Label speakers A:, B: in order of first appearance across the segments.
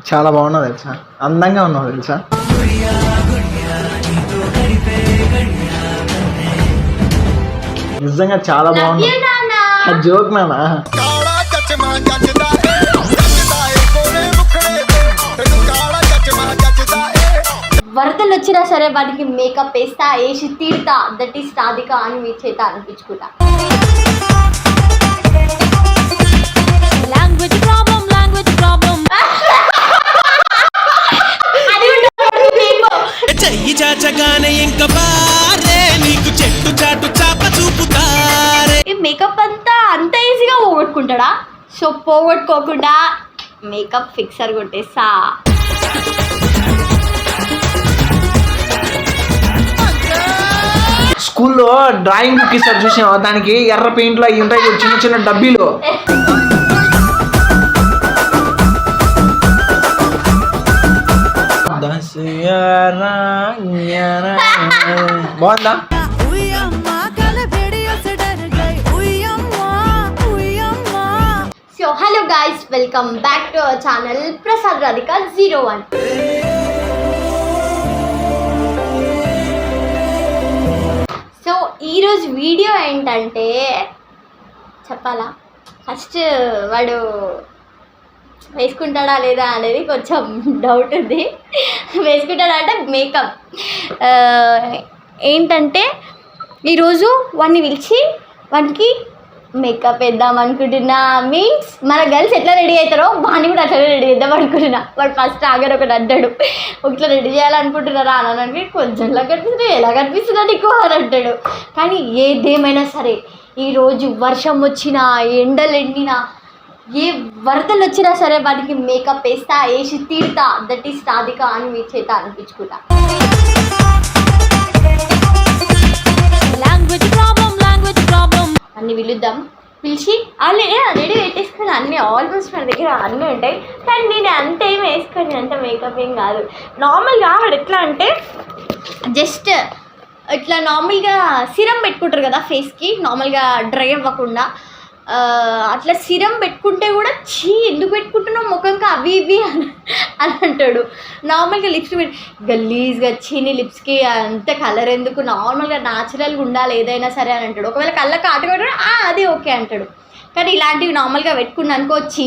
A: చాలా బాగున్నావు తెలుసా, అందంగా ఉన్నావు తెలుసా. నిజంగా చాలా బాగున్నావు. జోక్ నానా.
B: వరదలు వచ్చినా సరే వాటికి మేకప్ వేస్తా, వేసి తీరుతా. దట్ ఈస్ రాధిక అని మీ చేత అనిపించుకుంటా. మేకప్ అంత ఈజీగా పోగొట్టుకుంటాడా? సో పోగొట్టుకోకుండా మేకప్ ఫిక్సర్ కొట్టేస్తా.
A: స్కూల్లో డ్రాయింగ్ బుక్ ఇస్తారు చూసావా, దానికి ఎర్ర పెయింట్లు అవి ఉంటాయి చిన్న చిన్న డబ్బీలు. బాగుందా?
B: So hello guys, welcome back to our channel Prasad Radhika 01. So ఈరోజు వీడియో ఏంటంటే చెప్పాలా, ఫస్ట్ వాడు వేసుకుంటాడా లేదా అనేది కొంచెం డౌట్ ఉంది. వేసుకుంటాడా అంటే మేకప్ ఏంటంటే ఈరోజు వాడిని పిలిచి వానికి మేకప్ వేద్దాం అనుకుంటున్నా. మీన్స్ మన గర్ల్స్ ఎట్లా రెడీ అవుతారో వాడిని కూడా అట్లా రెడీ చేద్దాం అనుకుంటున్నా. వాడు ఫస్ట్ ఆగర్ ఒకటి అంటాడు, ఇట్లా రెడీ చేయాలనుకుంటున్నారా అని. కొంచెంలా కనిపిస్తుంది, ఎలా కనిపిస్తుందా నీకు అని అంటాడు. కానీ ఏదేమైనా సరే ఈరోజు వర్షం వచ్చినా, ఎండలు ఎండినా, ఏ వరదలు వచ్చినా సరే వాటికి మేకప్ వేస్తా, వేసి తీరుతా. దట్ ఈస్ రాధిక అని మీ చేత అనిపించుకుంటా. అన్ని పిలుద్దాం, పిలిచి రెడీ పెట్టేసుకొని అన్నీ ఆల్మోస్ట్ మన దగ్గర అన్నీ ఉంటాయి. కానీ నేను అంత ఏం వేసుకొని అంత మేకప్ ఏం కాదు. నార్మల్గా వాడు ఎట్లా అంటే జస్ట్ ఇట్లా నార్మల్గా సిరం పెట్టుకుంటారు కదా ఫేస్కి, నార్మల్గా డ్రై అవ్వకుండా. అట్లా సిరం పెట్టుకుంటే కూడా ఎందుకు పెట్టుకుంటున్నావు ముఖంగా అవి ఇవి అని అంటాడు. నార్మల్గా లిప్స్టిక్ గలీజ్గా నీ లిప్స్కి అంత కలర్ ఎందుకు, నార్మల్గా న్యాచురల్గా ఉండాలి ఏదైనా సరే అని అంటాడు. ఒకవేళ కళ్ళకి ఆటగా అది ఓకే అంటాడు. కానీ ఇలాంటివి నార్మల్గా పెట్టుకుని అనుకో చీ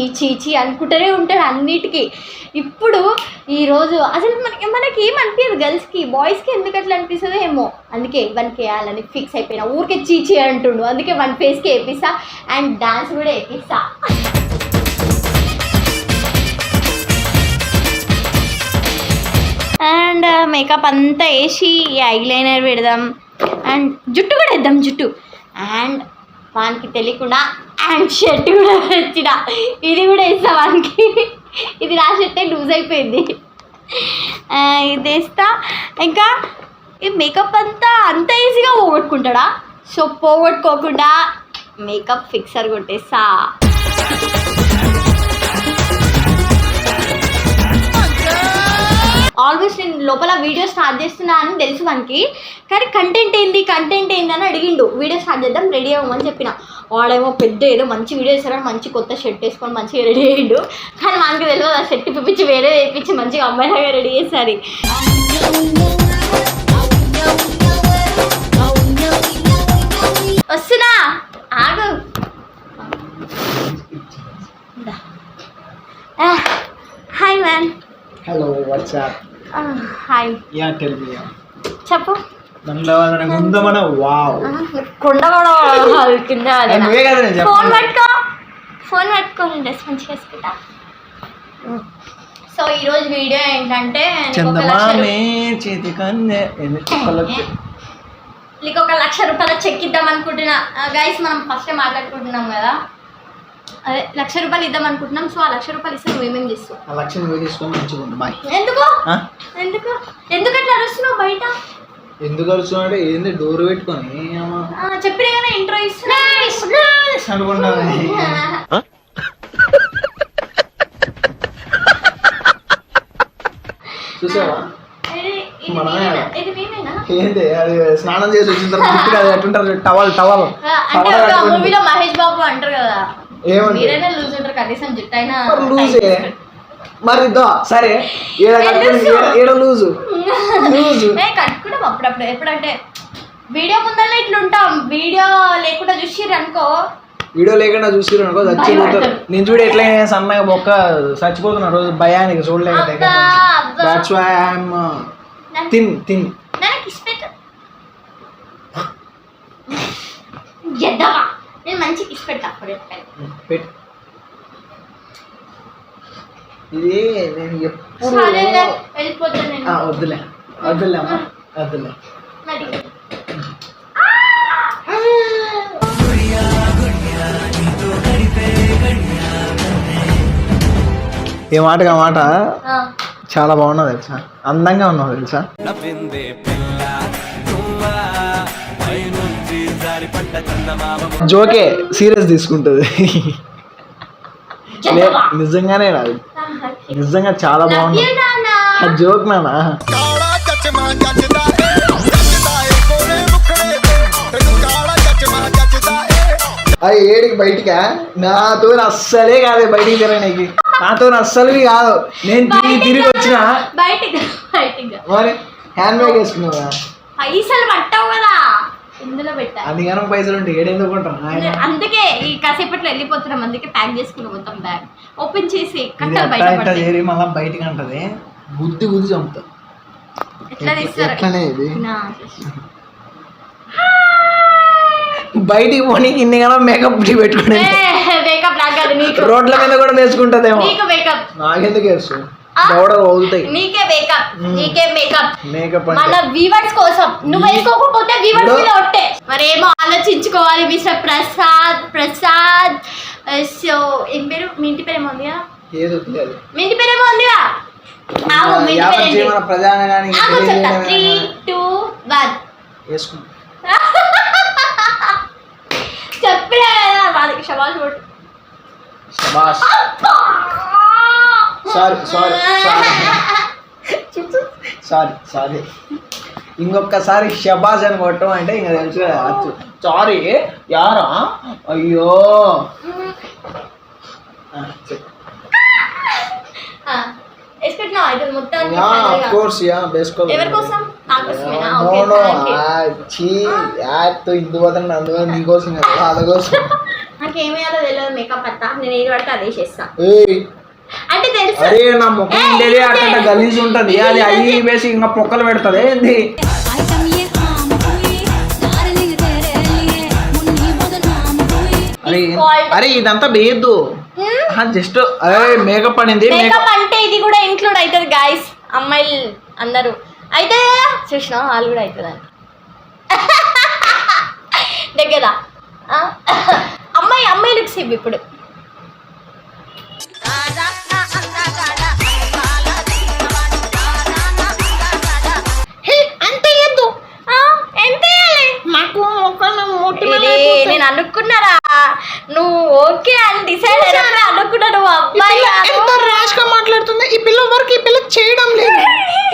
B: అనుకుంటూనే ఉంటాడు అన్నిటికీ. ఇప్పుడు ఈరోజు అసలు మనకి ఏమనిపించదు, గర్ల్స్కి బాయ్స్కి ఎందుకు అట్లా అనిపిస్తుందో ఏమో. అందుకే వన్కి వేయాలని ఫిక్స్ అయిపోయినా. ఊరికే చీ అంటుండు, అందుకే వన్ ఫేస్కి వేపిస్తా అండ్ డాన్స్ కూడా వేపిస్తా. అండ్ మేకప్ అంతా వేసి ఐలైనర్ పెడదాం అండ్ జుట్టు కూడా వేద్దాం జుట్టు. అండ్ వానికి తెలియకుండా అండ్ షర్ట్ కూడా వచ్చిన, ఇది కూడా వేస్తా వానికి. ఇది నా షర్టే లూజ్ అయిపోయింది, ఇది వేస్తా. ఇంకా ఈ మేకప్ అంత ఈజీగా పోగొట్టుకుంటాడా? సో పోగొట్టుకోకుండా మేకప్ ఫిక్సర్ కొట్టేస్తా. ఆల్మోస్ట్ నేను లోపల వీడియో స్టార్ట్ చేస్తున్నా అని తెలుసు మనకి. కానీ కంటెంట్ ఏంది అని అడిగిండు. వీడియో స్టార్ట్ చేద్దాం రెడీ అవ్వమని చెప్పిన. వాడేమో పెద్ద ఏదో మంచి వీడియో చేస్తారని మంచి కొత్త షర్ట్ వేసుకొని మంచిగా రెడీ అయ్యిండు. కానీ మనకి తెలియదు ఆ షర్ట్ పిప్పించి వేరే వేయించి మంచిగా అమ్మాయిలాగా రెడీ చేస్తారు. వస్తున్నా ఆగు. Hi man.
A: Hello, WhatsApp.
B: Hi.
A: Yeah tell me.
B: చెప్పు. ఫోన్ పట్టుకోని డ్రెస్ మంచిగా వేసుకుంటా. సో ఈరోజు వీడియో ఏంటంటే నీకు 1,00,000 రూపాయల చెక్ ఇద్దాం అనుకుంటున్నా. గైస్ మనం ఫస్టే మాట్లాడుకుంటున్నాం కదా, అదే 1,00,000 రూపాయలు ఇద్దాం అనుకుంటున్నాం. సో ఆ 1,00,000 రూపాయలు ఇస్తే నువ్వేమేమి చేస్తావు? ఎందుకు అట్లా అరుస్తున్నావు బయట?
A: ఎందుకు అరుస్తున్నావు అంటే ఏంది డోర్ పెట్టుకొని
B: చెప్పిన కదా ఇంట్రో ఇస్తున్నా
A: చూసావా?
B: ఏంటి
A: అది స్నానం చేసి వచ్చిన తర్వాత టవల్
B: మూవీలో మహేష్ బాబు అంటారు కదా, మీరైనా లూజ్ ఉంటారు కనీసం జుట్టు అయినా.
A: మరి సరే ఏడ లూజు
B: కట్టుకుంటాం అప్పుడప్పుడు. ఎప్పుడంటే వీడియో ముందర ఇట్లుంటాం, వీడియో లేకుండా చూసిర్రు అనుకో,
A: వీడియో లేకుండా చూసిర్రు అనుకో చచ్చిపోతారు. నేను చూడు ఎట్లా సన్నగా బొక్క చచ్చిపోతున్నా రోజు భయానికి చూడలేక. That's why I am thin.
B: నేను మంచి కిస్ పెట్టా.
A: ఇది నేను ఎప్పుడు
B: వెళ్ళిపోతాను.
A: వద్దులే అమ్మా వద్దులే. ఏ మాటగా మాట చాలా బాగున్నావు తెలుసా, అందంగా ఉన్నావు తెలుసా. జోకే సీరియస్ తీసుకుంటుంది. నిజంగానే రాదు, నిజంగా చాలా బాగుంది. జోక్ నానా. అది ఏడికి బయటికా? నాతో అస్సలే కాదు బయటికి తిరగడానికి, నాతో అస్సలు కాదు. నేను తిరిగి వచ్చిన మరి హ్యాండ్ బ్యాగ్ వేసుకున్నావా?
B: పైసలు పట్టావు కదా, ఇందులో పెట్టా.
A: అందుకని పైసలు ఉంటాయి ఏడేందుకు ఉంటాం.
B: అందుకే ఈ కాసేపట్లో వెళ్ళిపోతున్నాం, అందుకే ప్యాక్ చేసుకున్నాం మొత్తం బ్యాగ్. ఓపెన్ చేసి
A: మళ్ళీ బయటికి అంటది, బుద్ధి చంపుతా. ఎట్లనే ఇది బయటికి పోనీ ఇన్నిగా మేకప్ పెట్టుకునే రోడ్ల మీద కూడా వేసుకుంటదేమో. నాకెందుకు వేస్తావు?
B: మన వ్యూవర్స్ కోసం నువ్వు వేసుకోకపోతే వ్యూవర్స్ మీద ఒట్టే. మరేమో ఆలోచించుకోవాలి మిస్టర్ ప్రసాద్. సో ఏం పేరు? మీ ఇంటి పేరు ఏమో ఉందిగా? మీ ఇంటి పేరు ఏమో ఉందిగా? 3, 2, 1 చెప్పినా కదా వాళ్ళకి శబాష్ కొట్టు.
A: సారీ ఇంకొకసారి షబాజ్ అని కొట్టం అంటే ఇంకా తెలుసు. సారీ యారా, అయ్యో నీకోసం
B: నాకేమేయాలో తెలియదు మేకప్ అంతా. నేను ఏది పడితే అదే చేస్తాను అంటే తెలుసు.
A: అరే నా ముఖం ఉండేది అట్లా గలీజ్ ఉంటది, అది అయ్యి వేసి ఇంకా పొక్కలు పెడతది ఏంది. అరే ఇదంతా వేయద్దు, జస్ట్ అరే మేకప్ అనేది.
B: మేకప్ అంటే ఇది కూడా ఇంక్లూడ్ అవుతుంది గాయస్. అమ్మాయిలు అందరూ అయితే చూసినా వాళ్ళు కూడా అవుతుంది దగ్గర. అమ్మాయి లుక్స్ ఇవి ఇప్పుడు. నేను అనుకున్నారా నువ్వు ఓకే అని డిసైడ్ అయినప్పుడు అనుకున్నా నువ్వు అబ్బాయి
A: ఎంత ర్యాష్ గా మాట్లాడుతుంది. ఈ పిల్ల వరకు ఈ పిల్ల చేయడం లేదు,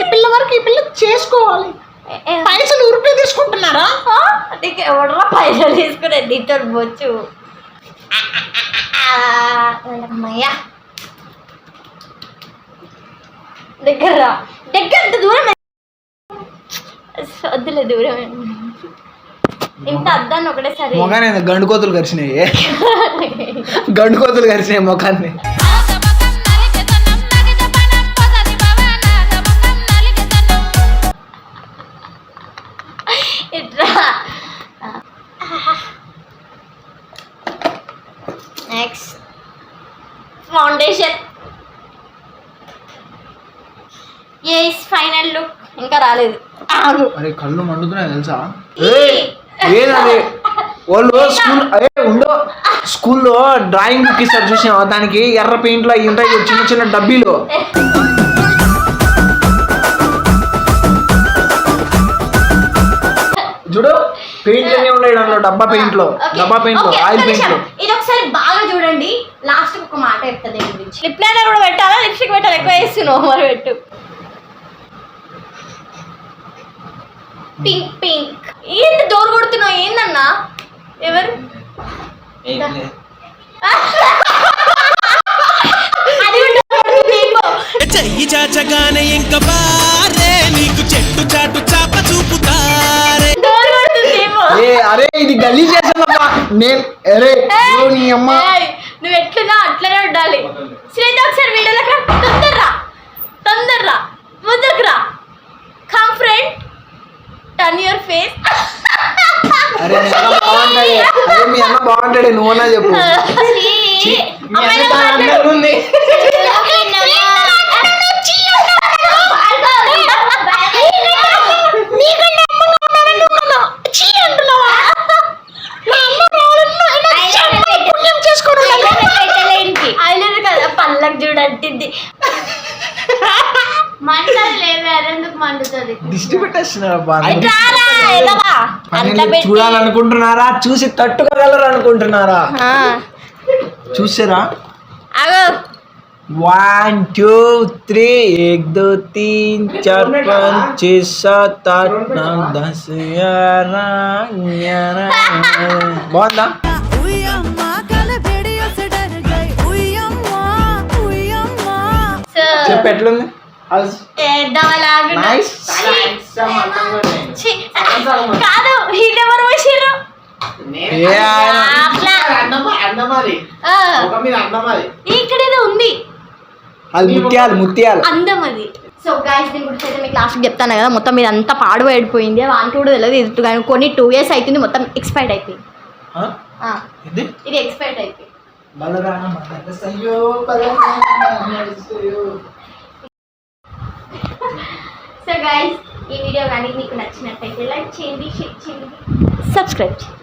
A: ఈ పిల్ల వరకు ఈ పిల్ల చేసుకోవాలి. పైసలు ఉరిపే తీసుకుంటున్నారా?
B: నీకు ఎవడరా పైసలు తీసుకునే నీతో బొచ్చు. అమ్మయ్యా దగ్గర అంత దూరం వద్దులే, దూరం ఇంత అద్దాన్ని ఒకటేసారి
A: మొఖాన్ని గండు కోతులు కరిచినాయి, గండు కోతులు కరిచినాయి మొఖాన్ని.
B: ఇట్లా next foundation. Yes final look ఇంకా రాలేదు.
A: అరే కళ్ళు మండుతున్నాయి తెలుసా. ఏదది వాళ్ళు స్కూల్లో డ్రాయింగ్ బుక్ ఇస్తారు చూసినా, దానికి ఎర్ర పెయింట్లు అవి ఉంటాయి చిన్న చిన్న డబ్బీలు. చూడు పెయింట్ అన్నీ ఉన్నాయి దాంట్లో, డబ్బా పెయింట్లు ఆయిల్ పెయింట్లు.
B: ఇది ఒకసారి బాగా చూడండి, లాస్ట్ ఒక మాట చెప్తుంది గురించి. లిప్ లైనర్ కూడా పెట్టాలా, లిప్స్టిక్ పెట్టాలి? ఎక్కువ వేస్తున్నావు మరి పెట్టు. పింక్ ఏంటి డోర్ కొడుతున్నావు? ఏందన్నా ఎవరు?
C: చెయ్యి చాచగానే ఇంక బారే నీకు చెట్టు చాటు చాప చూపుతారే.
B: డోర్ కొడుతుందేమో.
A: అరే ఇది గల్లీ చేసానమ్మా నేను. అరే నువ్వు నీ అమ్మ
B: ఏయ్, నువ్వు ఎట్లున్నా అట్లనే ఉండాలి. శ్రీత ఒకసారి వీడియోలోకి రా. తొందరరా ముందుకు రా. Come friend, turn your face.
A: అరే మీ అన్న బాగుంటాడే. అరే మీ అన్న బాగుంటాడే, నువ్వన్నా చెప్పు. మీ అన్న చాలా అందంగా ఉంది.
B: ఐలైనర్ కదా పళ్ళకి చూడంటుంది. మంటలు లేవే, అదెందుకు మండుతుంది?
A: దిష్టి పెట్టేస్తున్నారు అబ్బా. చూడాలనుకుంటున్నారా? చూసి తట్టుకోగలరు అనుకుంటున్నారా? చూసారా? 1 2 3 1 2 3 4 5 6 7 8 9 10 11 బాగుందా? చెప్పు ఎట్లుంది? Nice.
B: కాదు, వీళ్ళెవరు పోసిర్రు? ఇక్కడేదో ఉంది,
A: అది ముత్యాలు.
B: అందం అది. సో గైస్ దీని గురించి అయితే మీకు లాస్ట్ చెప్తాను కదా, మొత్తం మీద అంతా పాడుపడిపోయింది. వానికి కూడా తెలియదు ఇది, కానీ కొన్ని 2 years అవుతుంది, మొత్తం ఎక్స్పైర్డ్ అయిపోయింది. ఇది ఎక్స్పైర్డ్ అయిపోయింది. సో గైస్ ఈ వీడియో కానీ మీకు నచ్చినట్టయితే లైక్ చేయండి, షేర్ చేయండి, సబ్స్క్రైబ్ చేయండి.